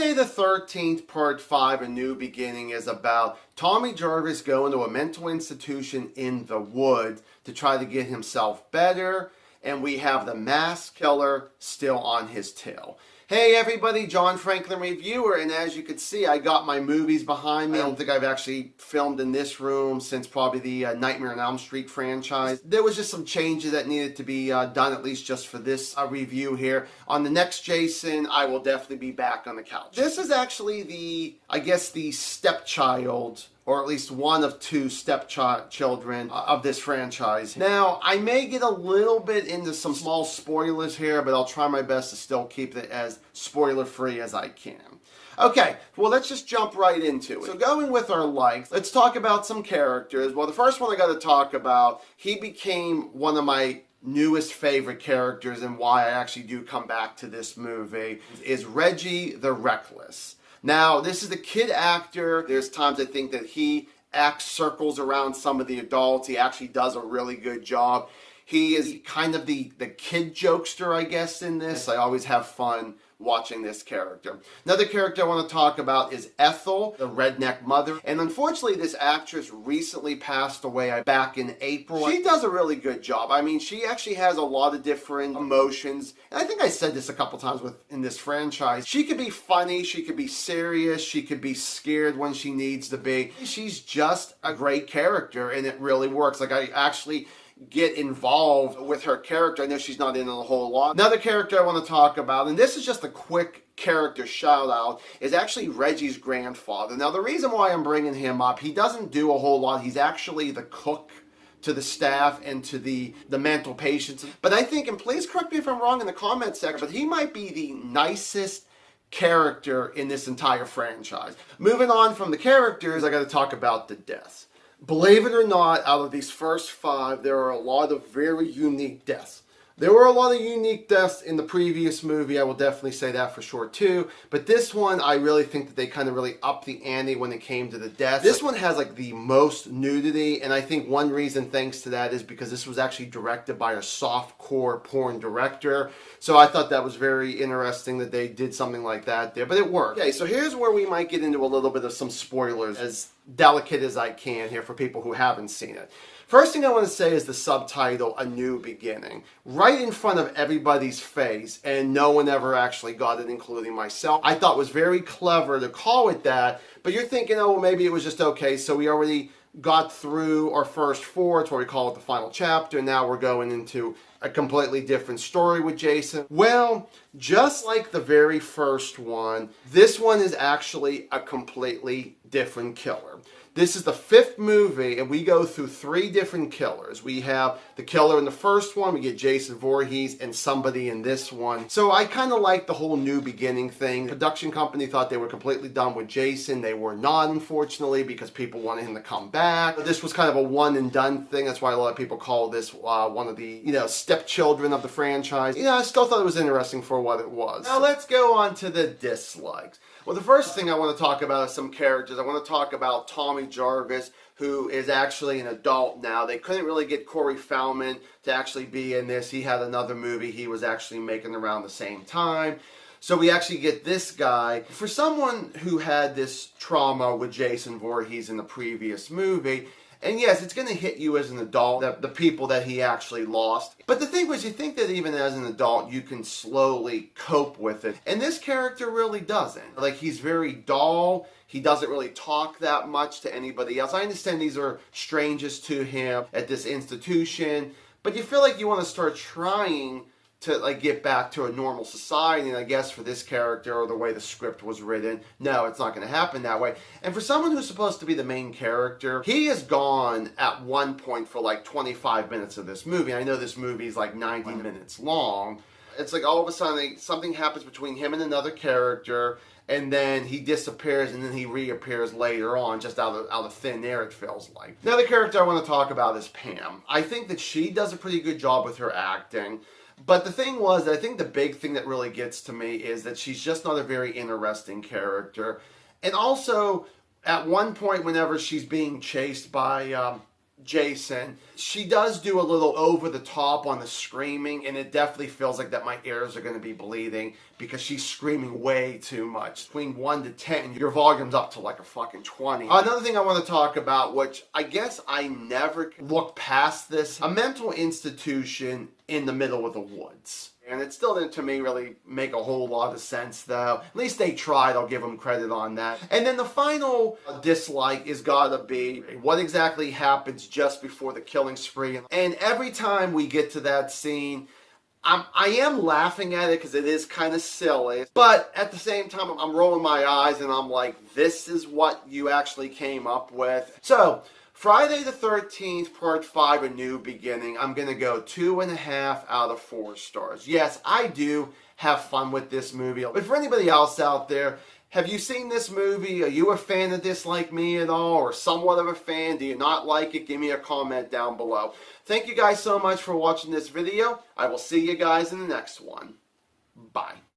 Friday the 13th, Part 5, A New Beginning, is about Tommy Jarvis going to a mental institution in the woods to try to get himself better, and we have the mass killer still on his tail. Hey everybody, John Franklin Reviewer, and as you can see, I got my movies behind me. I don't think I've actually filmed in this room since probably the Nightmare on Elm Street franchise. There was just some changes that needed to be done, at least just for this review here. On the next Jason, I will definitely be back on the couch. This is actually the stepchild, or at least one of two stepchildren of this franchise. Now, I may get a little bit into some small spoilers here, but I'll try my best to still keep it as spoiler-free as I can. Okay, well, let's just jump right into it. So going with our likes, let's talk about some characters. Well, the first one I got to talk about, he became one of my newest favorite characters, and why I actually do come back to this movie, is Reggie the Reckless. Now, this is a kid actor. There's times I think that he acts circles around some of the adults. He actually does a really good job. He is kind of the kid jokester, I guess, in this. I always have fun watching this character. Another character I want to talk about is Ethel, the redneck mother. And unfortunately, this actress recently passed away back in April. She does a really good job. I mean, she actually has a lot of different emotions. And I think I said this a couple times in this franchise. She could be funny, she could be serious, she could be scared when she needs to be. She's just a great character, and it really works. Like, I actually get involved with her character. I know she's not in a whole lot. Another character I want to talk about, and this is just a quick character shout out, is actually Reggie's grandfather. Now, the reason why I'm bringing him up, he doesn't do a whole lot. He's actually the cook to the staff and to the mental patients. But I think, and please correct me if I'm wrong in the comments section, but he might be the nicest character in this entire franchise. Moving on from the characters, I got to talk about the deaths. Believe it or not, out of these first 5, there are a lot of very unique deaths. There were a lot of unique deaths in the previous movie, I will definitely say that for sure too. But this one, I really think that they kind of really upped the ante when it came to the deaths. This one has like the most nudity, and I think one reason thanks to that is because this was actually directed by a softcore porn director. So I thought that was very interesting that they did something like that there, but it worked. Okay, so here's where we might get into a little bit of some spoilers, as delicate as I can here for people who haven't seen it. First thing I want to say is the subtitle, A New Beginning. Right in front of everybody's face, and no one ever actually got it, including myself. I thought it was very clever to call it that, but you're thinking, oh, well, maybe it was just okay, so we already got through our first 4, it's what we call it the final chapter, now we're going into a completely different story with Jason. Well, just like the very first one, this one is actually a completely different killer. This is the 5th movie, and we go through 3 different killers. We have the killer in the first one, we get Jason Voorhees, and somebody in this one. So I kind of like the whole new beginning thing. The production company thought they were completely done with Jason. They were not, unfortunately, because people wanted him to come back. This was kind of a one and done thing. That's why a lot of people call this one of the, stepchildren of the franchise. I still thought it was interesting for what it was. Now let's go on to the dislikes. Well, the first thing I want to talk about is some characters. I want to talk about Tommy Jarvis, who is actually an adult now. They couldn't really get Corey Feldman to actually be in this. He had another movie he was actually making around the same time. So we actually get this guy. For someone who had this trauma with Jason Voorhees in the previous movie, and yes, it's going to hit you as an adult, the people that he actually lost. But the thing was, you think that even as an adult, you can slowly cope with it. And this character really doesn't. Like, he's very dull. He doesn't really talk that much to anybody else. I understand these are strangers to him at this institution. But you feel like you want to start trying to get back to a normal society, and I guess for this character, or the way the script was written, no, it's not going to happen that way. And for someone who's supposed to be the main character, he is gone at one point for like 25 minutes of this movie. I know this movie is like 90 minutes long. It's like all of a sudden something happens between him and another character, and then he disappears, and then he reappears later on, just out of thin air, it feels like. Another character I want to talk about is Pam. I think that she does a pretty good job with her acting. But the thing was, I think the big thing that really gets to me is that she's just not a very interesting character. And also, at one point, whenever she's being chased by Jason. She does do a little over the top on the screaming, and it definitely feels like that my ears are going to be bleeding because she's screaming way too much. Between 1 to 10, your volume's up to like a fucking 20. Another thing I want to talk about, which I guess I never look past this, a mental institution in the middle of the woods. And it still didn't, to me, really make a whole lot of sense, though. At least they tried. I'll give them credit on that. And then the final dislike is gotta be what exactly happens just before the killing spree. And every time we get to that scene, I am laughing at it because it is kind of silly. But at the same time, I'm rolling my eyes and I'm like, this is what you actually came up with. So, Friday the 13th, Part 5, A New Beginning. I'm going to go 2.5 out of 4 stars. Yes, I do have fun with this movie. But for anybody else out there, have you seen this movie? Are you a fan of this like me at all? Or somewhat of a fan? Do you not like it? Give me a comment down below. Thank you guys so much for watching this video. I will see you guys in the next one.